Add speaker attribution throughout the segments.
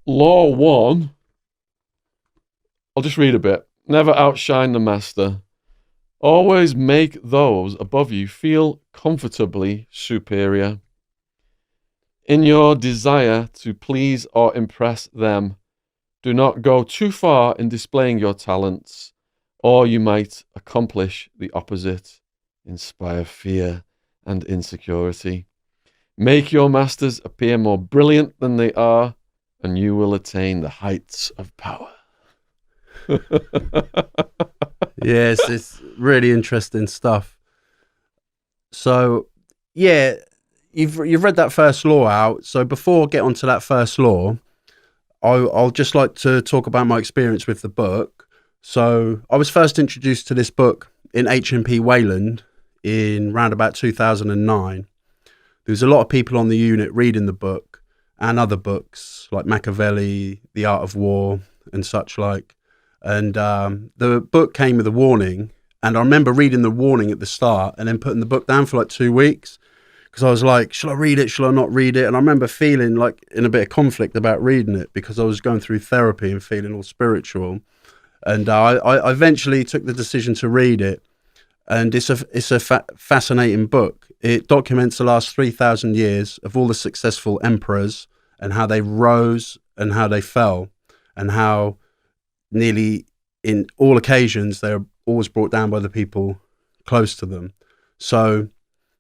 Speaker 1: Law 1, I'll just read a bit. Never outshine the master. Always make those above you feel comfortably superior. In your desire to please or impress them, do not go too far in displaying your talents, or you might accomplish the opposite, inspire fear and insecurity. Make your masters appear more brilliant than they are, and you will attain the heights of power.
Speaker 2: Yes, it's really interesting stuff. So, yeah, you've read that first law out. So before I get onto that first law, I'll just like to talk about my experience with the book. So I was first introduced to this book in HMP Wayland in round about 2009. There was a lot of people on the unit reading the book and other books like Machiavelli, The Art of War, and such like. And the book came with a warning. And I remember reading the warning at the start and then putting the book down for like 2 weeks because I was like, shall I read it? Shall I not read it? And I remember feeling like in a bit of conflict about reading it because I was going through therapy and feeling all spiritual. And I eventually took the decision to read it. And it's a fascinating book. It documents the last 3,000 years of all the successful emperors and how they rose and how they fell and how nearly in all occasions they're always brought down by the people close to them. So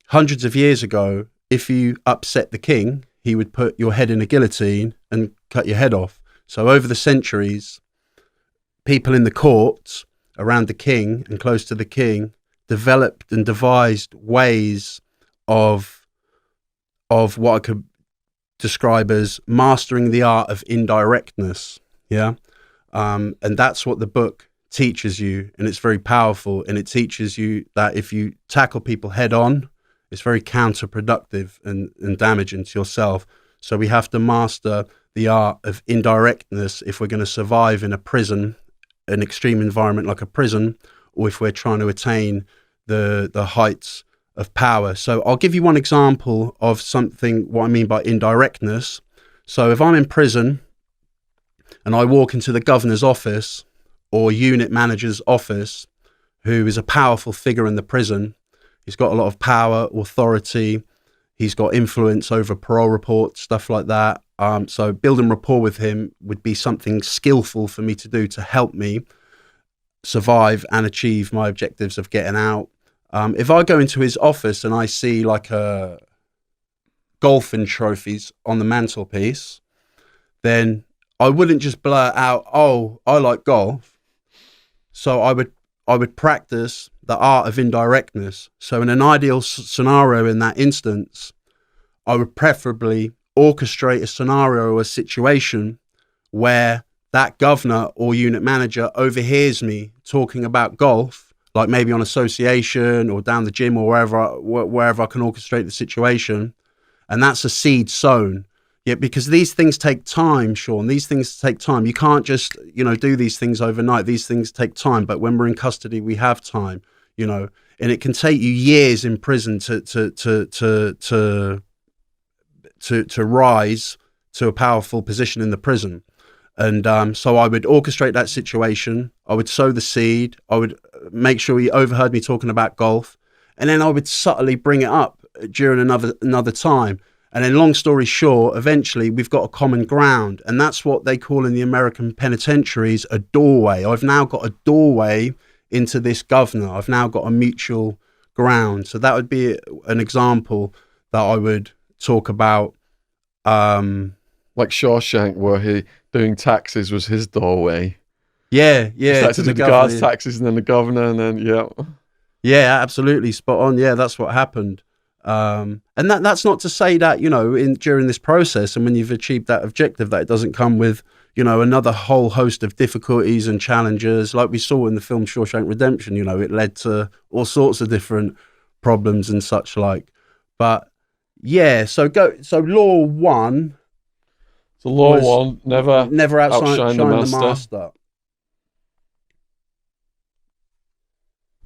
Speaker 2: hundreds of years ago, if you upset the king, he would put your head in a guillotine and cut your head off. So over the centuries, people in the courts around the king and close to the king developed and devised ways of what I could describe as mastering the art of indirectness. Yeah. And that's what the book teaches you. And it's very powerful. And it teaches you that if you tackle people head on, it's very counterproductive and damaging to yourself. So we have to master the art of indirectness if we're going to survive in a prison, an extreme environment like a prison, or if we're trying to attain the heights of power. So I'll give you one example of something, what I mean by indirectness. So if I'm in prison and I walk into the governor's office or unit manager's office, who is a powerful figure in the prison, he's got a lot of power, authority, he's got influence over parole reports, stuff like that. So building rapport with him would be something skillful for me to do to help me survive and achieve my objectives of getting out. If I go into his office and I see like golfing trophies on the mantelpiece, then I wouldn't just blurt out, "Oh, I like golf." So I would practice the art of indirectness. So in an ideal scenario in that instance, I would preferably orchestrate a scenario or a situation where that governor or unit manager overhears me talking about golf, like maybe on association or down the gym or wherever I can orchestrate the situation. And that's a seed sown. Yeah, because these things take time, Shaun. These things take time. You can't just, do these things overnight. These things take time. But when we're in custody, we have time, and it can take you years in prison to rise to a powerful position in the prison. And so I would orchestrate that situation. I would sow the seed. I would make sure he overheard me talking about golf. And then I would subtly bring it up during another time. And then long story short, eventually we've got a common ground. And that's what they call in the American penitentiaries a doorway. I've now got a doorway into this governor. I've now got a mutual ground. So that would be an example that I would talk about.
Speaker 1: Like Shawshank, where he doing taxes was his doorway.
Speaker 2: Yeah.
Speaker 1: Started to do the guards' taxes and then the governor and then, yeah.
Speaker 2: Yeah, absolutely. Spot on. Yeah, that's what happened. And that's not to say that, during this process and when you've achieved that objective, that it doesn't come with, another whole host of difficulties and challenges. Like we saw in the film Shawshank Redemption, it led to all sorts of different problems and such like. But yeah, so law one.
Speaker 1: So law one, never
Speaker 2: outshine the master.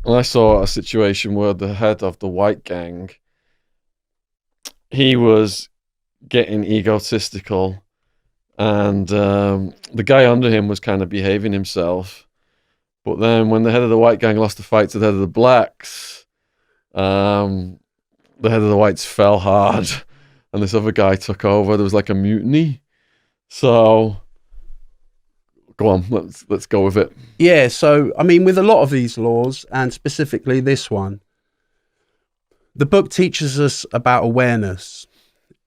Speaker 1: And I saw a situation where the head of the white gang, he was getting egotistical and the guy under him was kind of behaving himself. But then when the head of the white gang lost the fight to the head of the blacks, the head of the whites fell hard, and this other guy took over. There was like a mutiny. So go on, let's go with it.
Speaker 2: Yeah, so I mean, with a lot of these laws, and specifically this one, the book teaches us about awareness.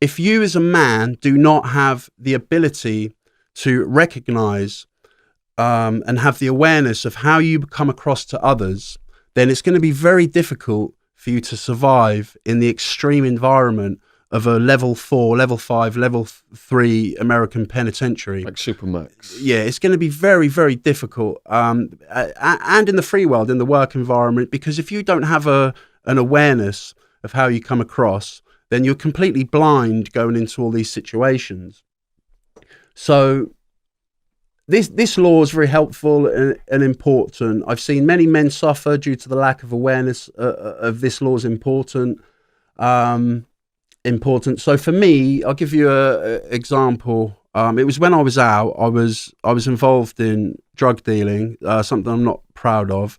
Speaker 2: If you as a man do not have the ability to recognize and have the awareness of how you come across to others, then it's going to be very difficult for you to survive in the extreme environment of a level 4, level 5, level 3 American penitentiary.
Speaker 1: Like Supermax.
Speaker 2: Yeah, it's going to be very, very difficult. And in the free world, in the work environment, because if you don't have an awareness of how you come across, then you're completely blind going into all these situations. So this law is very helpful and important. I've seen many men suffer due to the lack of awareness of this law's important. So for me, I'll give you an example. It was when I was out. I was involved in drug dealing, something I'm not proud of.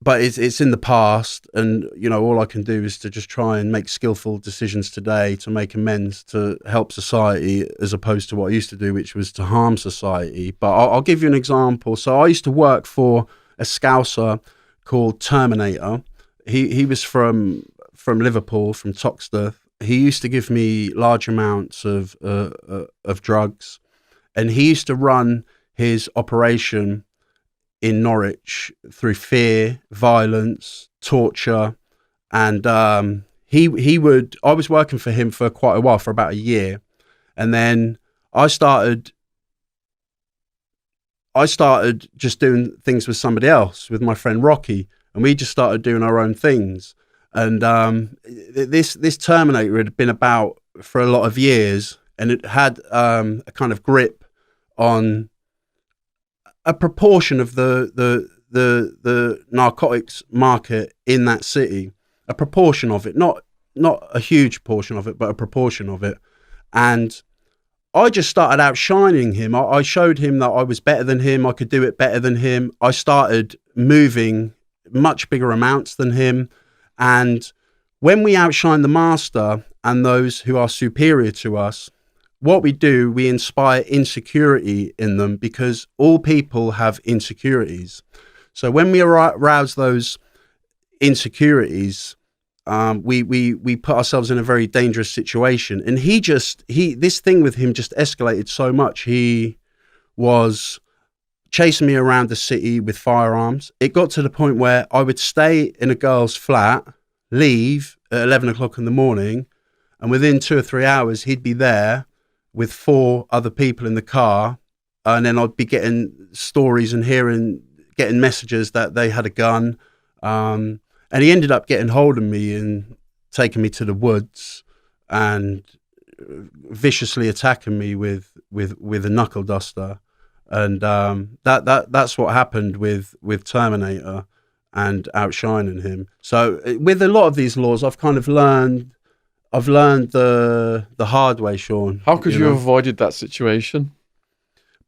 Speaker 2: But it's in the past, and all I can do is to just try and make skillful decisions today to make amends to help society, as opposed to what I used to do, which was to harm society. But I'll give you an example. So I used to work for a Scouser called Terminator. He was from Liverpool, from Toxteth. He used to give me large amounts of drugs, and he used to run his operation in Norwich through fear, violence, torture, and I was working for him for quite a while, for about a year, and then I started just doing things with somebody else, with my friend Rocky, and we just started doing our own things. And this Terminator had been about for a lot of years, and it had a kind of grip on a proportion of the narcotics market in that city, a proportion of it, not a huge portion of it, but a proportion of it. And I just started outshining him. I showed him that I was better than him. I could do it better than him. I started moving much bigger amounts than him. And when we outshine the master and those who are superior to us, what we do, we inspire insecurity in them, because all people have insecurities. So when we arouse those insecurities, we put ourselves in a very dangerous situation. And this thing with him just escalated so much. He was chasing me around the city with firearms. It got to the point where I would stay in a girl's flat, leave at 11 o'clock in the morning, and within 2 or 3 hours, he'd be there with 4 other people in the car. And then I'd be getting stories and getting messages that they had a gun. And he ended up getting hold of me and taking me to the woods and viciously attacking me with a knuckle duster. And that's what happened with Terminator and outshining him. So with a lot of these laws, I've learned the hard way, Shaun.
Speaker 1: How could you have avoided that situation?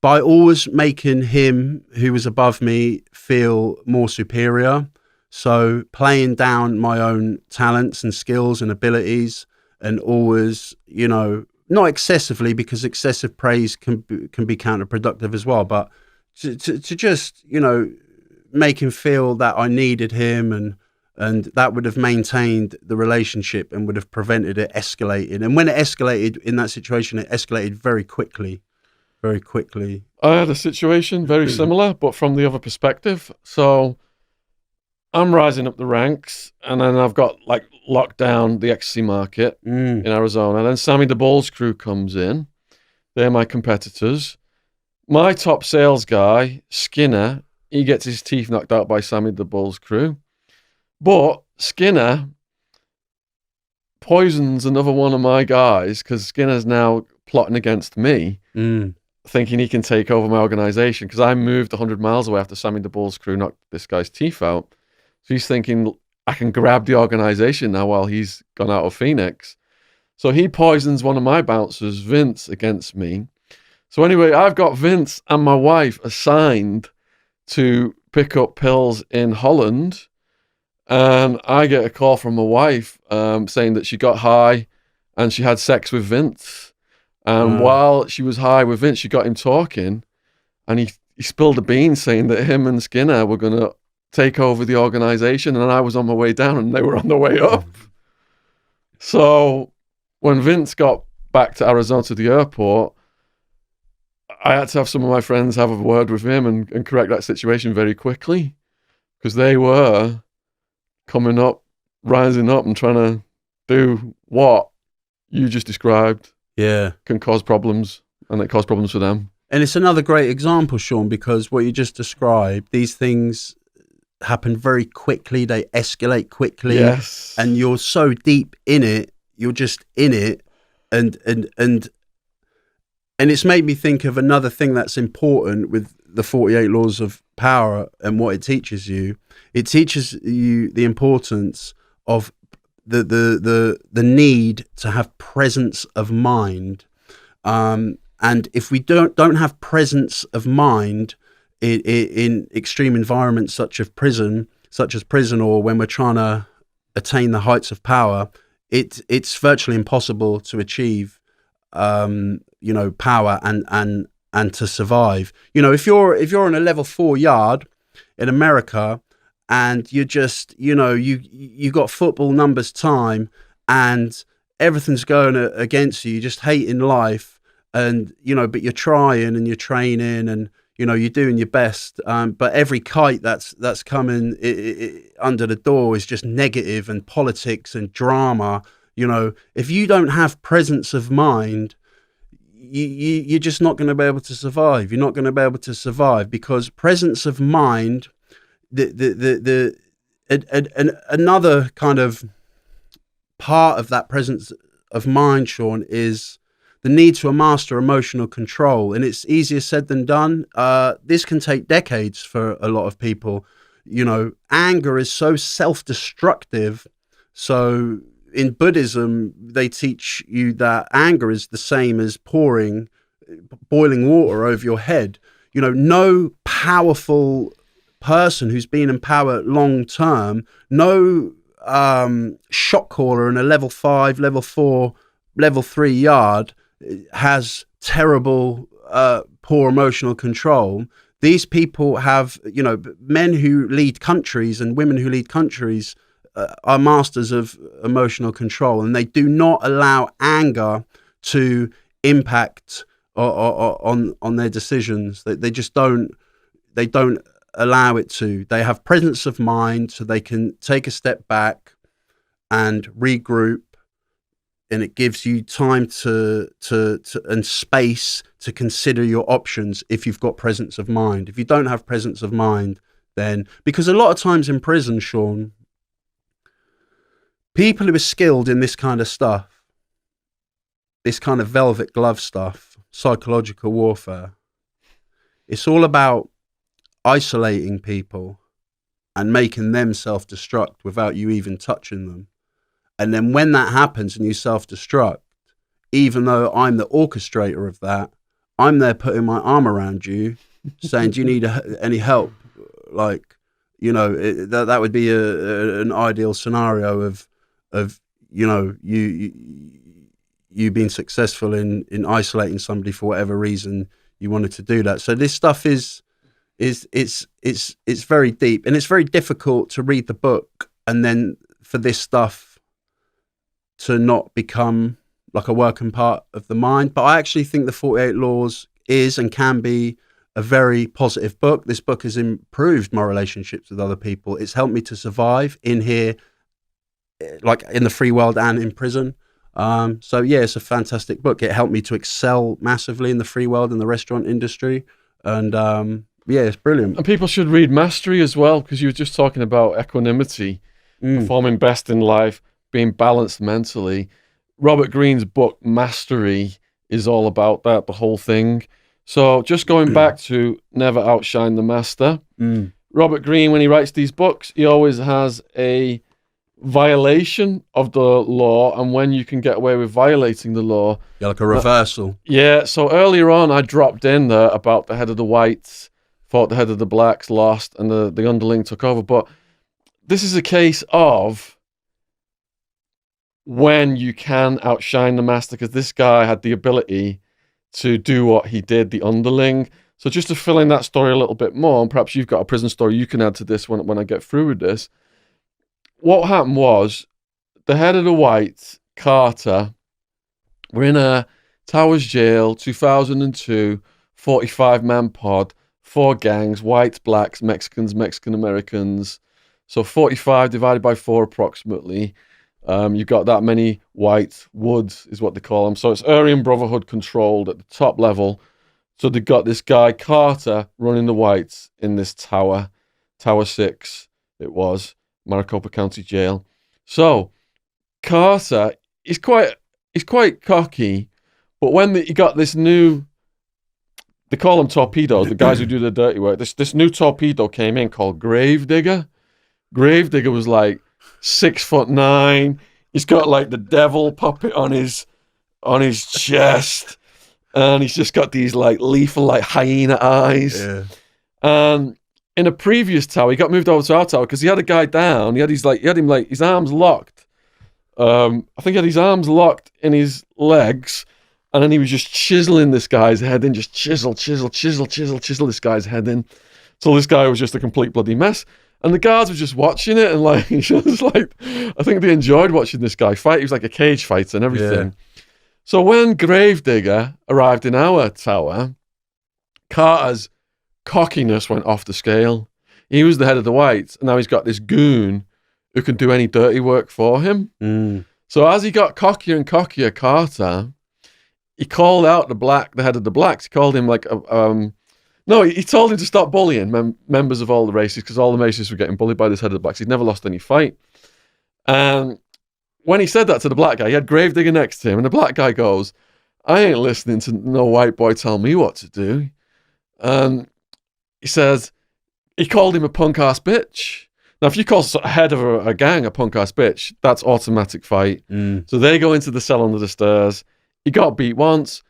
Speaker 2: By always making him, who was above me, feel more superior. So playing down my own talents and skills and abilities, and always, not excessively, because excessive praise can be counterproductive as well, but to just, make him feel that I needed him, and that would have maintained the relationship and would have prevented it escalating. And when it escalated in that situation, it escalated very quickly. Very quickly.
Speaker 1: I had a situation very similar, but from the other perspective. So I'm rising up the ranks, and then I've got locked down the ecstasy market in Arizona. Then Sammy the Ball's crew comes in. They're my competitors. My top sales guy, Skinner, he gets his teeth knocked out by Sammy the Ball's crew. But Skinner poisons another one of my guys, because Skinner's now plotting against me, thinking he can take over my organization, because I moved 100 miles away after Sammy the Ball's crew knocked this guy's teeth out. So he's thinking, I can grab the organization now while he's gone out of Phoenix. So he poisons one of my bouncers, Vince, against me. So anyway, I've got Vince and my wife assigned to pick up pills in Holland, and I get a call from my wife saying that she got high and she had sex with Vince. And while she was high with Vince, she got him talking, and he spilled the beans saying that him and Skinner were going to take over the organization, and I was on my way down and they were on the way up. So when Vince got back to Arizona to the airport, I had to have some of my friends have a word with him and correct that situation very quickly, because they were coming up, rising up and trying to do what you just described.
Speaker 2: Yeah.
Speaker 1: Can cause problems, and it caused problems for them.
Speaker 2: And it's another great example, Shaun, because what you just described, these things happen very quickly. They escalate quickly.
Speaker 1: Yes.
Speaker 2: And you're so deep in it. You're just in it. And it's made me think of another thing that's important with the 48 Laws of Power and what it teaches you. It teaches you the importance of the need to have presence of mind. And if we don't have presence of mind in extreme environments such as prison, or when we're trying to attain the heights of power, it's virtually impossible to achieve, power and to survive. If you're on a level 4 yard in America, and you're just, you got football numbers time, and everything's going against you, you're just hating life. And, but you're trying and you're training and, you're doing your best. But every kite that's coming under the door is just negative and politics and drama. If you don't have presence of mind, you're just not going to be able to survive. You're not going to be able to survive, because presence of mind, another kind of part of that presence of mind, Shaun, is the need to master emotional control. And it's easier said than done. This can take decades for a lot of people. Anger is so self-destructive. So in Buddhism, they teach you that anger is the same as pouring boiling water over your head. No powerful person who's been in power long term, no shot caller in a level 5, level 4, level 3 yard has terrible, poor emotional control. These people have, men who lead countries and women who lead countries are masters of emotional control, and they do not allow anger to impact on their decisions. They just don't. They don't allow it to. They have presence of mind, so they can take a step back and regroup. And it gives you time to and space to consider your options if you've got presence of mind. If you don't have presence of mind, then, because a lot of times in prison, Shaun, people who are skilled in this kind of stuff, this kind of velvet glove stuff, psychological warfare, it's all about isolating people and making them self-destruct without you even touching them. And then when that happens and you self-destruct, even though I'm the orchestrator of that, I'm there putting my arm around you, saying, "Do you need any help?" Like, that would be an ideal scenario of you being successful in isolating somebody for whatever reason you wanted to do that. So this stuff is very deep, and it's very difficult to read the book and then for this stuff to not become like a working part of the mind. But I actually think the 48 Laws is and can be a very positive book. This book has improved my relationships with other people. It's helped me to survive in here, like in the free world and in prison. So yeah, it's a fantastic book. It helped me to excel massively in the free world and the restaurant industry. And yeah, it's brilliant.
Speaker 1: And people should read Mastery as well, because you were just talking about equanimity, performing best in life, being balanced mentally. Robert Greene's book Mastery is all about that, the whole thing. So just going back to Never Outshine the Master. Robert Greene, when he writes these books, he always has a violation of the law and when you can get away with violating the law.
Speaker 2: Yeah, like a reversal.
Speaker 1: Yeah, so earlier on I dropped in there about the head of the whites fought the head of the blacks, lost, and the underling took over. But this is a case of when you can outshine the master, because this guy had the ability to do what he did, the underling. So just to fill in that story a little bit more, and perhaps you've got a prison story you can add to this when I get through with this. What happened was the head of the whites, Carter, were in a Towers jail, 2002, 45-man pod, 4 gangs, whites, blacks, Mexicans, Mexican-Americans. So 45 divided by 4 approximately. You've got that many white woods is what they call them. So it's Aryan Brotherhood controlled at the top level. So they've got this guy, Carter, running the whites in this tower. Tower 6, it was. Maricopa County Jail. So Carter, he's quite cocky. But when you got this new, they call them torpedoes, the guys who do the dirty work. This new torpedo came in called Gravedigger. Gravedigger was like 6'9". He's got like the devil puppet on his chest, and he's just got these like lethal like hyena eyes.
Speaker 2: Yeah.
Speaker 1: And in a previous tower, he got moved over to our tower because he had a guy down. He had him like his arms locked. I think he had his arms locked in his legs, and then he was just chiseling this guy's head in, just chisel this guy's head in. So this guy was just a complete bloody mess. And the guards were just watching it, and like, just like, I think they enjoyed watching this guy fight. He was like a cage fighter and everything. Yeah. So when Gravedigger arrived in our tower, Carter's cockiness went off the scale. He was the head of the whites, and now he's got this goon who can do any dirty work for him.
Speaker 2: Mm.
Speaker 1: So as he got cockier and cockier, Carter, he called out the head of the blacks. He called him like no, he told him to stop bullying members of all the races, because all the races were getting bullied by this head of the blacks. He'd never lost any fight. And when he said that to the black guy, he had Gravedigger next to him, and the black guy goes, I ain't listening to no white boy tell me what to do. And he says, he called him a punk-ass bitch. Now, if you call a head of a gang a punk-ass bitch, that's automatic fight.
Speaker 2: Mm.
Speaker 1: So they go into the cell under the stairs. He got beat once.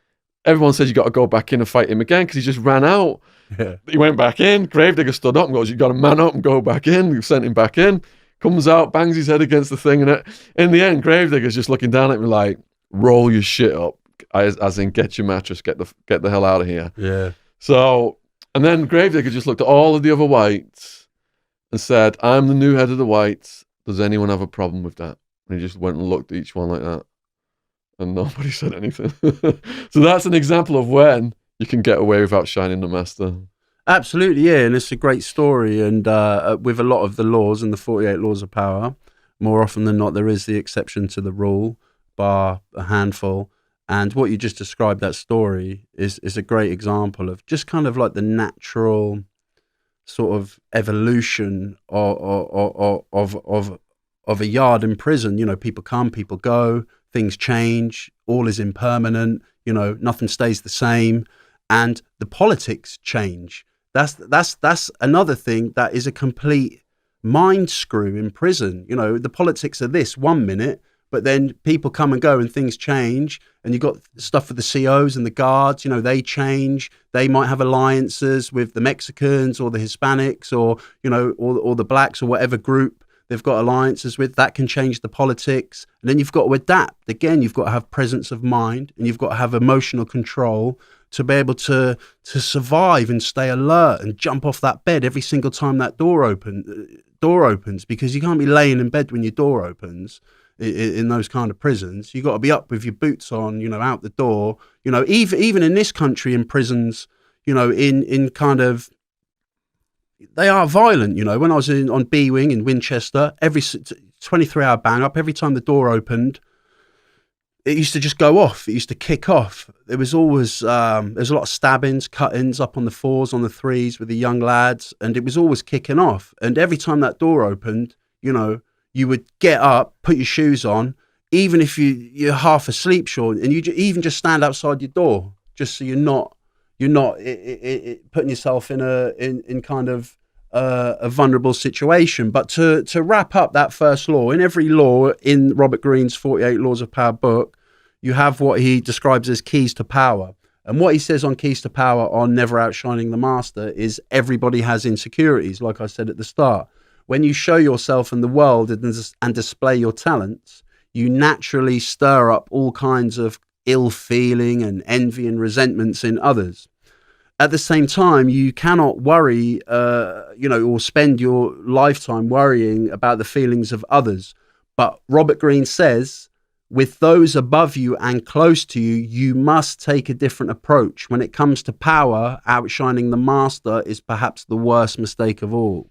Speaker 1: Everyone says you got to go back in and fight him again because he just ran out.
Speaker 2: Yeah.
Speaker 1: He went back in. Gravedigger stood up and goes, you got to man up and go back in. We sent him back in. Comes out, bangs his head against the thing. And in the end, Gravedigger's just looking down at me like, roll your shit up. As in, get your mattress, get the hell out of here.
Speaker 2: Yeah.
Speaker 1: So, and then Gravedigger just looked at all of the other whites and said, I'm the new head of the whites. Does anyone have a problem with that? And he just went and looked at each one like that. And nobody said anything. So that's an example of when you can get away without shining the master.
Speaker 2: Absolutely, yeah. And it's a great story. And with a lot of the laws and the 48 laws of power, more often than not, there is the exception to the rule, bar a handful. And what you just described, that story, is a great example of just kind of like the natural sort of evolution of a yard in prison. You know, people come, people go. Things change, all is impermanent, you know, nothing stays the same, and the politics change. That's another thing that is a complete mind screw in prison. You know, the politics are this 1 minute, but then people come and go and things change, and you've got stuff for the COs and the guards, you know, they change. They might have alliances with the Mexicans or the Hispanics or, you know, or the blacks or whatever group they've got alliances with. That can change the politics. And then you've got to adapt. Again, you've got to have presence of mind, and you've got to have emotional control to be able to survive and stay alert and jump off that bed every single time that door opens, because you can't be laying in bed when your door opens in those kind of prisons. You've got to be up with your boots on, you know, out the door. You know, even in this country, in prisons, you know, in kind of, they are violent, you know. When I was on B Wing in Winchester, every 23-hour bang up, every time the door opened, it used to just go off. It used to kick off. There was always, there's a lot of stabbings, cut-ins up on the 4s, on the 3s with the young lads, and it was always kicking off. And every time that door opened, you know, you would get up, put your shoes on, even if you're half asleep, Shaun, and you even just stand outside your door, just so you're not putting yourself in kind of a vulnerable situation. But to wrap up that first law, in every law in Robert Greene's 48 Laws of Power book, you have what he describes as keys to power. And what he says on keys to power on Never Outshining the Master is everybody has insecurities, like I said at the start. When you show yourself in the world and display your talents, you naturally stir up all kinds of ill feeling and envy and resentments in others. At the same time, you cannot worry, or spend your lifetime worrying about the feelings of others. But Robert Greene says, with those above you and close to you, you must take a different approach. When it comes to power, outshining the master is perhaps the worst mistake of all.